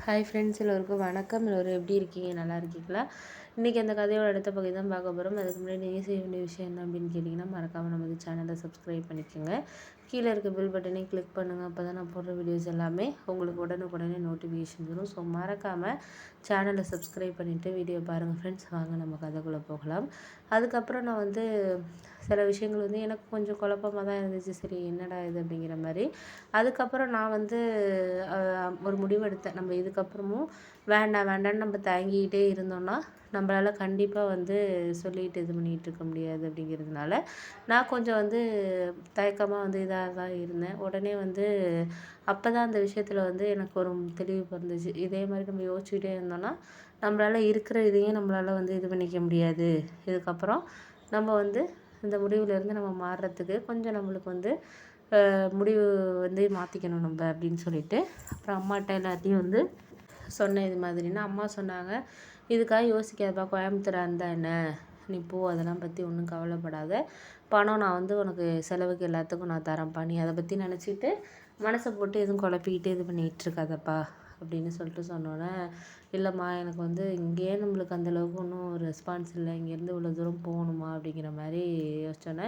Hi friends, எல்லோருக்கும் வணக்கம். எல்லோரும் எப்படி இருக்கீங்க? நல்லா இருக்கீங்களா? இன்றைக்கி அந்த கதையோட அடுத்த பகுதி தான் பார்க்க போகிறோம். அதுக்கு முன்னாடி நீங்கள் செய்ய வேண்டிய விஷயம் என்ன அப்படின்னு கேட்டிங்கன்னா, மறக்காமல் நமது சேனலை சப்ஸ்கிரைப் பண்ணிக்கோங்க. கீழே இருக்க பெல் பட்டனையும் கிளிக் பண்ணுங்கள். அப்போ தான் நான் போடுற வீடியோஸ் எல்லாமே உங்களுக்கு உடனுக்குடனே நோட்டிஃபிகேஷன் வரும். ஸோ மறக்காமல் சேனலை சப்ஸ்கிரைப் பண்ணிவிட்டு வீடியோ பாருங்கள் ஃப்ரெண்ட்ஸ். வாங்க நம்ம கதைக்குள்ளே போகலாம். அதுக்கப்புறம் நான் சில விஷயங்கள் எனக்கு கொஞ்சம் குழப்பமாக தான் இருந்துச்சு. சரி என்னடா இது அப்படிங்கிற மாதிரி. அதுக்கப்புறம் நான் ஒரு முடிவு எடுத்தேன். நம்ம இதுக்கப்புறமும் வேண்டாம் வேண்டாம்னு நம்ம தயங்கிக்கிட்டே இருந்தோம்னா நம்மளால் கண்டிப்பாக சொல்லிட்டு இது பண்ணிகிட்டு இருக்க முடியாது. அப்படிங்கிறதுனால நான் கொஞ்சம் தயக்கமாக இதாக தான் இருந்தேன். உடனே அப்போ தான் அந்த விஷயத்தில் எனக்கு ஒரு தெளிவு பிறந்துச்சு. இதே மாதிரி நம்ம யோசிச்சுக்கிட்டே இருந்தோம்னா நம்மளால் இருக்கிற இதையும் நம்மளால் இது பண்ணிக்க முடியாது. இதுக்கப்புறம் நம்ம இந்த முடிவுலேருந்து நம்ம மாறுறதுக்கு கொஞ்சம் நம்மளுக்கு முடிவு மாற்றிக்கணும் நம்ம அப்படின்னு சொல்லிட்டு அப்புறம் அம்மாட்ட எல்லாத்தையும் சொன்னேன். இது மாதிரின்னா அம்மா சொன்னாங்க, இதுக்காக யோசிக்காதப்பா, கோயம்புத்தூராக இருந்தால் என்ன, நீ போ, அதெல்லாம் பற்றி ஒன்றும் கவலைப்படாத, பணம் நான் உனக்கு செலவுக்கு எல்லாத்துக்கும் நான் தரேன்ப்பா, நீ அதை பற்றி நினச்சிட்டு மனசை போட்டு எதுவும் குழப்பிக்கிட்டு இது பண்ணிகிட்டு இருக்காதப்பா அப்படின்னு சொல்லிட்டு சொன்னோன்னே, இல்லைம்மா எனக்கு இங்கேயே நம்மளுக்கு அந்தளவுக்கு ஒன்றும் ரெஸ்பான்ஸ் இல்லை, இங்கேருந்து இவ்வளோ தூரம் போகணுமா அப்படிங்கிற மாதிரி யோசிச்சோன்னே,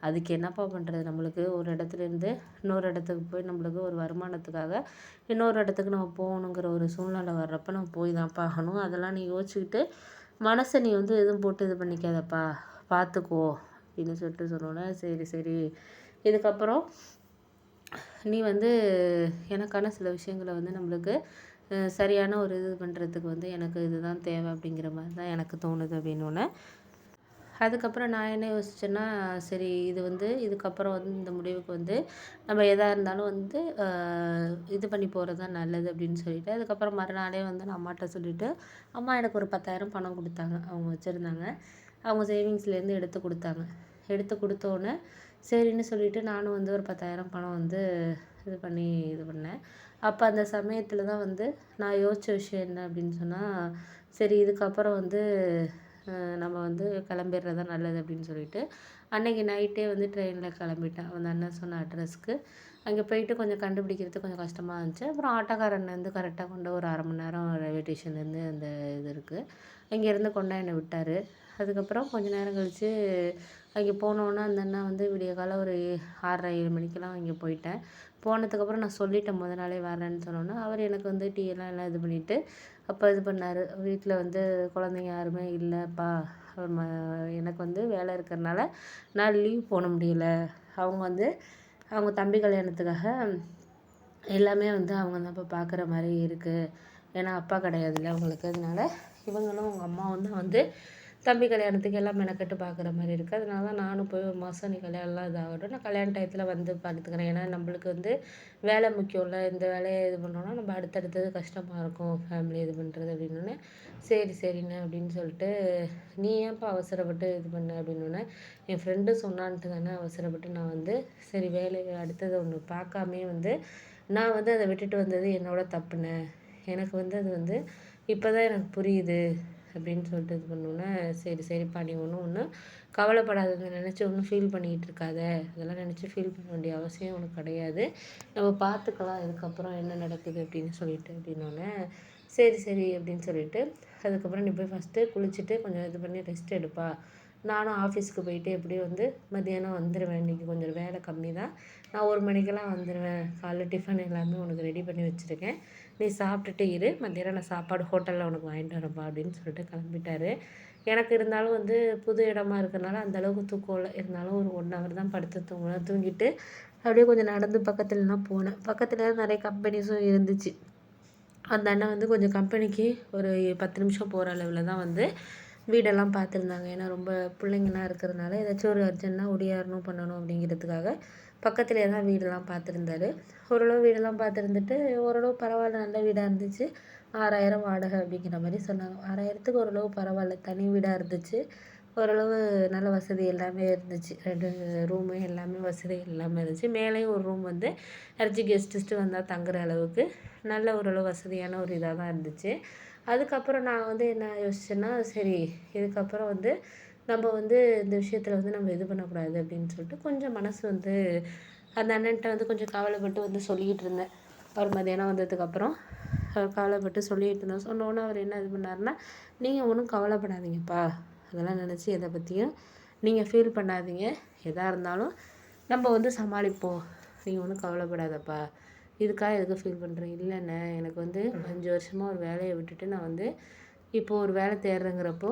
அதுக்கு என்னப்பா பண்ணுறது, நம்மளுக்கு ஒரு இடத்துலேருந்து இன்னொரு இடத்துக்கு போய் நம்மளுக்கு ஒரு வருமானத்துக்காக இன்னொரு இடத்துக்கு நம்ம போகணுங்கிற ஒரு சூழ்நிலை வர்றப்ப நம்ம போய் தான்ப்பா ஆகணும். அதெல்லாம் நீ யோசிச்சுக்கிட்டு மனசை நீ எதுவும் போட்டு இது பண்ணிக்காதப்பா, பார்த்துக்கோ அப்படின்னு சொல்லிட்டு சொன்னோன்னே, சரி சரி இதுக்கப்புறம் நீ எனக்கான சில விஷயங்களை நம்மளுக்கு சரியான ஒரு இது பண்ணுறதுக்கு எனக்கு இதுதான் தேவை அப்படிங்கிற மாதிரி தான் எனக்கு தோணுது அப்படின்னோடனே, அதுக்கப்புறம் நான் என்ன யோசித்தேன்னா, சரி இது இதுக்கப்புறம் இந்த முடிவுக்கு நம்ம எதாக இருந்தாலும் இது பண்ணி போகிறது தான் நல்லது அப்படின்னு சொல்லிட்டு, அதுக்கப்புறம் மறுநாளே நான் அம்மாட்ட சொல்லிவிட்டு, அம்மா எனக்கு ஒரு 10,000 பணம் கொடுத்தாங்க. அவங்க வச்சுருந்தாங்க. அவங்க சேவிங்ஸ்லேருந்து எடுத்து கொடுத்தாங்க. எடுத்து கொடுத்தோன்னே சரின்னு சொல்லிவிட்டு நானும் ஒரு 10,000 பணம் இது பண்ணேன். அப்போ அந்த சமயத்தில் தான் நான் யோசித்த விஷயம் என்ன அப்படின்னு சொன்னால், சரி இதுக்கப்புறம் நம்ம கிளம்பிடுறது தான் நல்லது அப்படின்னு சொல்லிட்டு அன்றைக்கி நைட்டே ட்ரெயினில் கிளம்பிட்டேன். அந்த அண்ணன் சொன்ன அட்ரஸ்க்கு. அங்கே போயிட்டு கொஞ்சம் கண்டுபிடிக்கிறதுக்கு கொஞ்சம் கஷ்டமாக இருந்துச்சு. அப்புறம் ஆட்டோக்காரன் கரெக்டாக கொண்டு ஒரு 1/2 மணி நேரம் ரயில்வே ஸ்டேஷன்லேருந்து அந்த இது இருக்குது, அங்கேருந்து கொண்டா என்னை விட்டார். அதுக்கப்புறம் கொஞ்சம் நேரம் கழித்து அங்கே போனோன்னே அந்த அண்ணன் விடிய காலம் ஒரு 6:30 7 மணிக்கெல்லாம் அங்கே போயிட்டேன். போனதுக்கப்புறம் நான் சொல்லிட்டேன், முத நாளே வரேன்னு சொன்னோன்னே, அவர் எனக்கு டீ எல்லாம் இது பண்ணிவிட்டு அப்போ இது பண்ணார். வீட்டில் குழந்தைங்க யாருமே இல்லைப்பா, எனக்கு வேலை இருக்கிறனால நான் லீவ் போட முடியல. அவங்க அவங்க தம்பி கல்யாணத்துக்காக எல்லாமே அவங்க தான் இப்போ பார்க்குற மாதிரி இருக்குது. ஏன்னா அப்பா கிடையாதுல்ல அவங்களுக்கு. அதனால இவங்களும் அவங்க அம்மா தம்பி கல்யாணத்துக்கு எல்லாம் மெனக்கெட்டு பார்க்குற மாதிரி இருக்குது. அதனால தான் நானும் போய் ஒரு மாதம் நீ கல்யாணம்லாம் இதாகட்டும், நான் கல்யாண டயத்தில் பார்த்துக்கிறேன். ஏன்னா நம்மளுக்கு வேலை முக்கியம்ல, இந்த வேலையை இது பண்ணோன்னா நம்ம அடுத்தடுத்தது கஷ்டமாக இருக்கும் ஃபேமிலி இது பண்ணுறது அப்படின்னோடனே, சரி சரிண்ணே அப்படின்னு சொல்லிட்டு, நீ ஏன்ப்பா அவசரப்பட்டு இது பண்ண அப்படின்னோடனே, என் ஃப்ரெண்டு சொன்னான்ட்டு தானே அவசரப்பட்டு நான் சரி வேலையை அடுத்தது ஒன்று பார்க்காமே நான் அதை விட்டுட்டு வந்தது என்னோட தப்புண்ணே. எனக்கு அது இப்போ தான் எனக்கு புரியுது அப்படின்னு சொல்லிட்டு இது பண்ணோன்னே, சரி சரிப்பா, நீ ஒன்றும் கவலைப்படாததை நினச்சி ஒன்றும் ஃபீல் பண்ணிக்கிட்டு இருக்காத, அதெல்லாம் நினச்சி ஃபீல் பண்ண வேண்டிய அவசியம் உனக்கு கிடையாது, நம்ம பார்த்துக்கலாம் இதுக்கப்புறம் என்ன நடக்குது அப்படின்னு சொல்லிட்டு அப்படின்னோடனே, சரி சரி அப்படின்னு சொல்லிட்டு, அதுக்கப்புறம் நீ போய் ஃபஸ்ட்டு குளிச்சுட்டு கொஞ்சம் இது பண்ணி ரெஸ்ட் எடுப்பா, நானும் ஆஃபீஸ்க்கு போயிட்டு எப்படியும் மத்தியானம் வந்துடுவேன். இன்றைக்கி கொஞ்சம் வேலை கம்மி தான், நான் 1 மணிக்கெல்லாம் வந்துடுவேன். காலைல டிஃபன் எல்லாமே உனக்கு ரெடி பண்ணி வச்சுருக்கேன், நீ சாப்பிட்டுட்டு இரு, மத்தியானம் நான் சாப்பாடு ஹோட்டலில் உனக்கு வாங்கிட்டு வரேன்ப்பா அப்படின்னு சொல்லிட்டு கிளம்பிட்டாரு. எனக்கு இருந்தாலும் புது இடமா இருக்கிறனால அந்தளவுக்கு தூக்கம் இல்லை. இருந்தாலும் ஒரு 1 ஹவர் தான் படுத்து தூங்கினேன். தூங்கிட்டு அப்படியே கொஞ்சம் நடந்து பக்கத்துலலாம் போனேன். பக்கத்தில் நிறைய கம்பெனிஸும் இருந்துச்சு. அந்த அண்ணன் கொஞ்சம் கம்பெனிக்கு ஒரு 10 நிமிஷம் போகிற அளவில் தான் வீடெல்லாம் பார்த்துருந்தாங்க. ஏன்னா ரொம்ப பிள்ளைங்கலாம் இருக்கிறதுனால ஏதாச்சும் ஒரு அர்ஜென்ட்னா ஒடியாரணும் பண்ணணும் அப்படிங்கிறதுக்காக பக்கத்துலேயே தான் வீடெல்லாம் பார்த்துருந்தாரு. ஓரளவு வீடெல்லாம் பார்த்துருந்துட்டு ஓரளவு பரவாயில்ல, நல்ல வீடாக இருந்துச்சு. 6,000 வாடகை அப்படிங்கிற மாதிரி சொன்னாங்க. 6,000த்துக்கு ஓரளவு பரவாயில்ல, தனி வீடாக இருந்துச்சு. ஓரளவு நல்ல வசதி எல்லாமே இருந்துச்சு. 2 ரூமு எல்லாமே வசதி எல்லாமே இருந்துச்சு. மேலேயும் ஒரு ரூம் யாராச்சும் கெஸ்ட்டு வந்தால் தங்குற அளவுக்கு நல்ல ஓரளவு வசதியான ஒரு இதாக தான் இருந்துச்சு. அதுக்கப்புறம் நான் என்ன யோசிச்சேன்னா, சரி இதுக்கப்புறம் நம்ம இந்த விஷயத்தில் நம்ம இது பண்ணக்கூடாது அப்படின்னு சொல்லிட்டு கொஞ்சம் மனசு அந்த அண்ணன்ட்ட கொஞ்சம் கவலைப்பட்டு சொல்லிக்கிட்டு இருந்தேன். அவர் மதியானம் வந்ததுக்கப்புறம் கவலைப்பட்டு சொல்லிட்டு இருந்தோம். சொன்னோன்னே அவர் என்ன இது பண்ணாருன்னா, நீங்கள் ஒன்றும் கவலைப்படாதீங்கப்பா, அதெல்லாம் நினச்சி எதை பற்றியும் நீங்கள் ஃபீல் பண்ணாதீங்க, எதாக இருந்தாலும் நம்ம வந்து சமாளிப்போம், நீங்கள் ஒன்றும் கவலைப்படாதப்பா, இதுக்காக எதுக்கு ஃபீல் பண்ணுறேன். இல்லைண்ணே, எனக்கு வந்து 5 வருஷமாக ஒரு வேலையை விட்டுட்டு நான் வந்து இப்போது ஒரு வேலை தேடுறேங்கிறப்போ